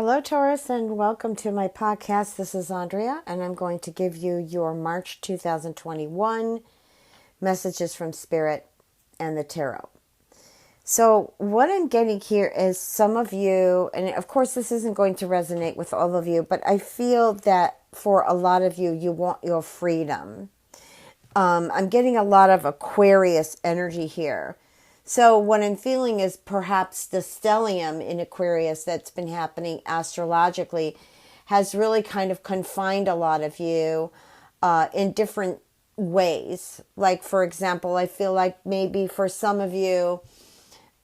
Hello, Taurus, and welcome to my podcast. This is Andrea, and I'm going to give you your March 2021 messages from Spirit and the Tarot. So, what I'm getting here is some of you, and of course, this isn't going to resonate with all of you, but I feel that for a lot of you, you want your freedom. I'm getting a lot of Aquarius energy here. So what I'm feeling is perhaps the stellium in Aquarius that's been happening astrologically has really kind of confined a lot of you in different ways. Like, for example, I feel like maybe for some of you,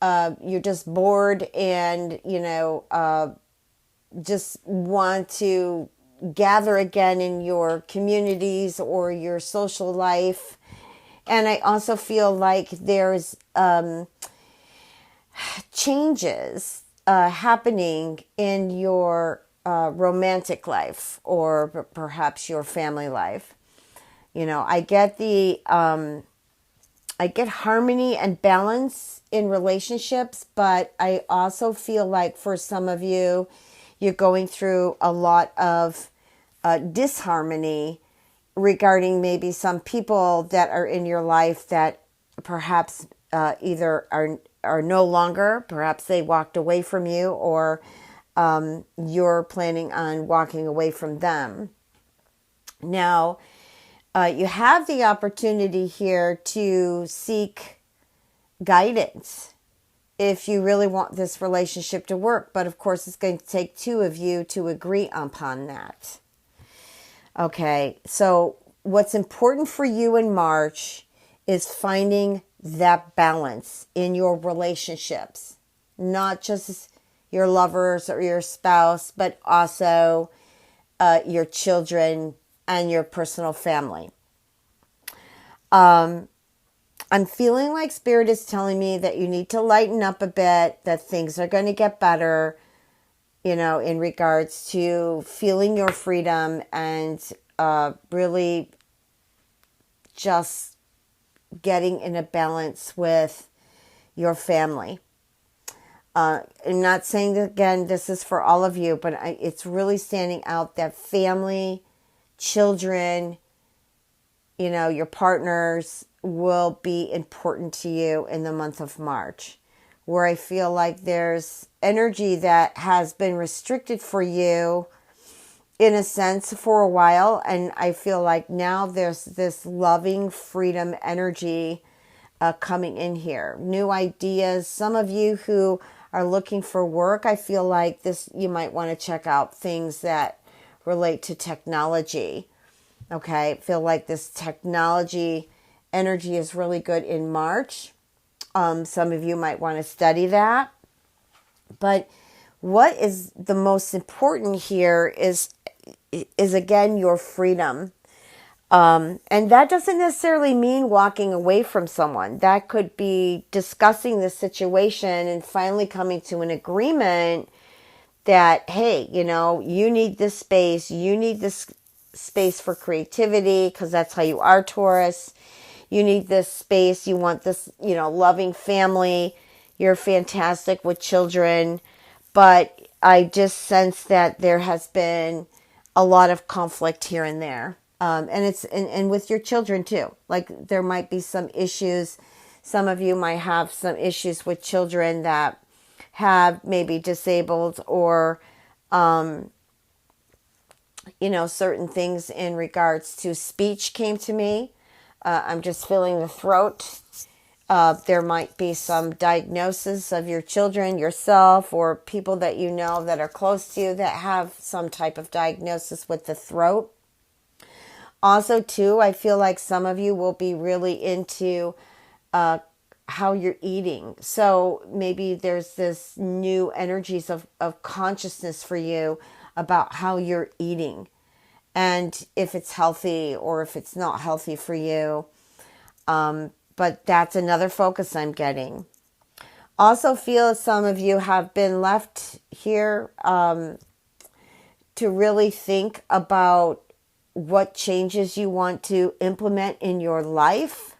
you're just bored and, just want to gather again in your communities or your social life. And I also feel like there's changes happening in your romantic life or perhaps your family life. I get I get harmony and balance in relationships, but I also feel like for some of you, you're going through a lot of disharmony regarding maybe some people that are in your life that perhaps either are no longer, perhaps they walked away from you, or you're planning on walking away from them. Now, you have the opportunity here to seek guidance if you really want this relationship to work. But of course, it's going to take two of you to agree upon that. Okay, so what's important for you in March is finding that balance in your relationships, not just your lovers or your spouse, but also your children and your personal family. I'm feeling like Spirit is telling me that you need to lighten up a bit, that things are going to get better, in regards to feeling your freedom and really just getting in a balance with your family. I'm not saying that, again, this is for all of you, but it's really standing out that family, children, your partners will be important to you in the month of March, where I feel like there's energy that has been restricted for you in a sense for a while. And I feel like now there's this loving freedom energy coming in here. New ideas. Some of you who are looking for work, I feel like you might want to check out things that relate to technology. Okay, I feel like this technology energy is really good in March. Some of you might want to study that. But what is the most important here is again, your freedom. And that doesn't necessarily mean walking away from someone. That could be discussing the situation and finally coming to an agreement that, hey, you need this space. You need this space for creativity because that's how you are, Taurus. You need this space. You want this, loving family. You're fantastic with children. But I just sense that there has been a lot of conflict here and there. And it's and with your children too. Like there might be some issues. Some of you might have some issues with children that have maybe disabled or, certain things in regards to speech came to me. I'm just feeling the throat. There might be some diagnosis of your children, yourself, or people that you know that are close to you that have some type of diagnosis with the throat. Also, too, I feel like some of you will be really into how you're eating. So maybe there's this new energies of consciousness for you about how you're eating and if it's healthy or if it's not healthy for you. But that's another focus I'm getting. Also feel some of you have been left here to really think about what changes you want to implement in your life.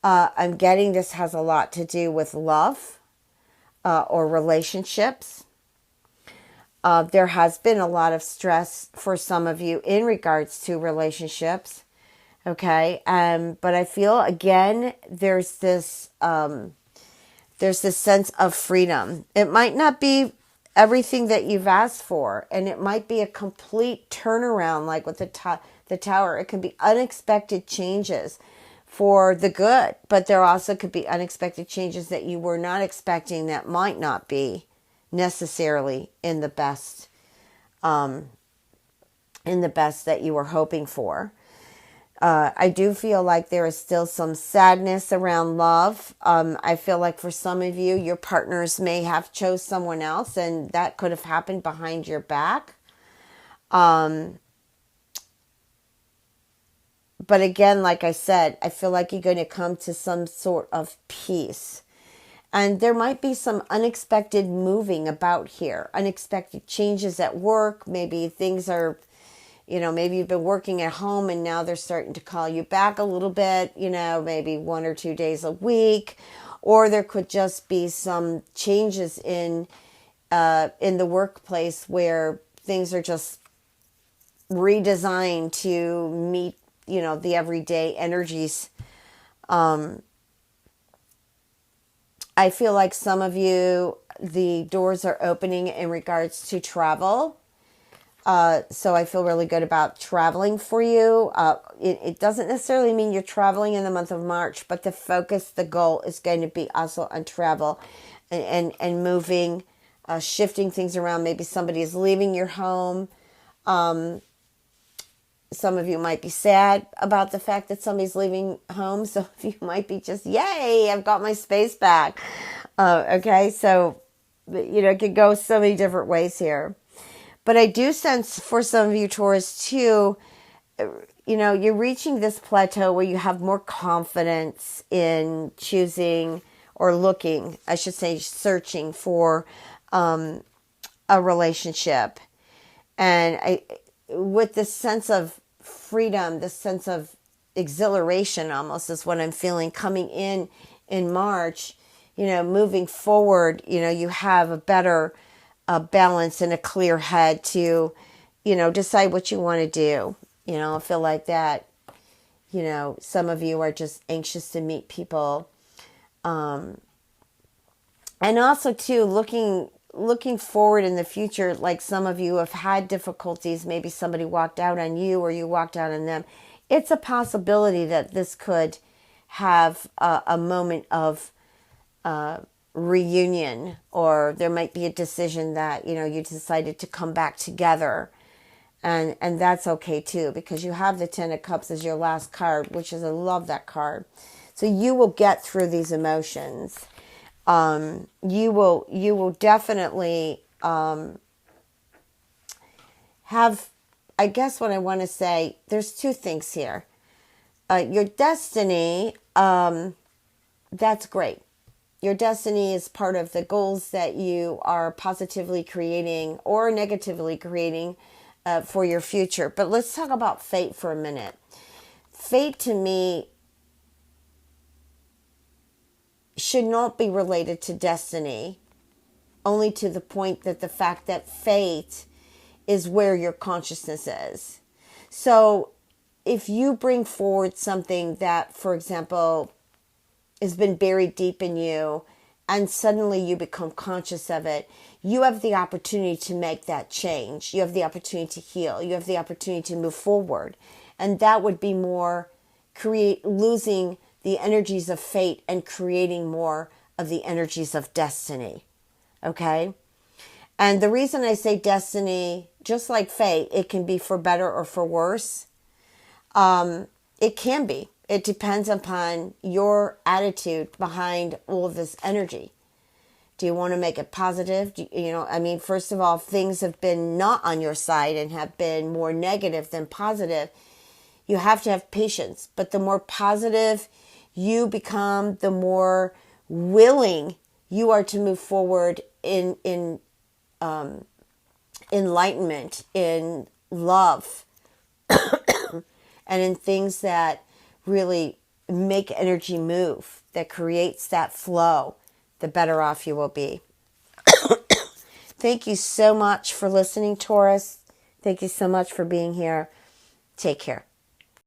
I'm getting this has a lot to do with love or relationships. There has been a lot of stress for some of you in regards to relationships. Okay. But I feel again, there's this sense of freedom. It might not be everything that you've asked for, and it might be a complete turnaround, like with the tower. It can be unexpected changes for the good, but there also could be unexpected changes that you were not expecting that might not be necessarily in the best that you were hoping for. I do feel like there is still some sadness around love. I feel like for some of you, your partners may have chose someone else, and that could have happened behind your back. But again, like I said, I feel like you're going to come to some sort of peace. And there might be some unexpected moving about here, unexpected changes at work. Maybe things are, maybe you've been working at home and now they're starting to call you back a little bit, maybe 1 or 2 days a week. Or there could just be some changes in the workplace where things are just redesigned to meet, the everyday energies. I feel like some of you, the doors are opening in regards to travel. So I feel really good about traveling for you. It doesn't necessarily mean you're traveling in the month of March, but the goal is going to be also on travel and moving, shifting things around. Maybe somebody is leaving your home. Some of you might be sad about the fact that somebody's leaving home. Some of you might be just, yay, I've got my space back. Okay, so, it could go so many different ways here. But I do sense for some of you Taurus too, you're reaching this plateau where you have more confidence in choosing or looking, I should say, searching for a relationship. And with this sense of freedom, this sense of exhilaration almost is what I'm feeling coming in March, moving forward, you have a better balance and a clear head to, decide what you want to do. I feel like that, some of you are just anxious to meet people. And also too, looking forward in the future, like some of you have had difficulties. Maybe somebody walked out on you or you walked out on them. It's a possibility that this could have a moment of reunion, or there might be a decision that, you decided to come back together. And that's okay too, because you have the 10 of Cups as your last card, which is, I love that card. So you will get through these emotions. You will definitely have, I guess what I want to say, there's two things here. Your destiny, that's great. Your destiny is part of the goals that you are positively creating or negatively creating for your future. But let's talk about fate for a minute. Fate to me should not be related to destiny, only to the point that the fact that fate is where your consciousness is. So if you bring forward something that, for example, has been buried deep in you and suddenly you become conscious of it, you have the opportunity to make that change. You have the opportunity to heal. You have the opportunity to move forward. And that would be more losing the energies of fate and creating more of the energies of destiny. Okay? And the reason I say destiny, just like fate, it can be for better or for worse. It can be. It depends upon your attitude behind all of this energy. Do you want to make it positive? First of all, things have been not on your side and have been more negative than positive. You have to have patience. But the more positive you become, the more willing you are to move forward in enlightenment, in love, and in things that really make energy move, that creates that flow, the better off you will be. Thank you so much for listening, Taurus. Thank you so much for being here. Take care.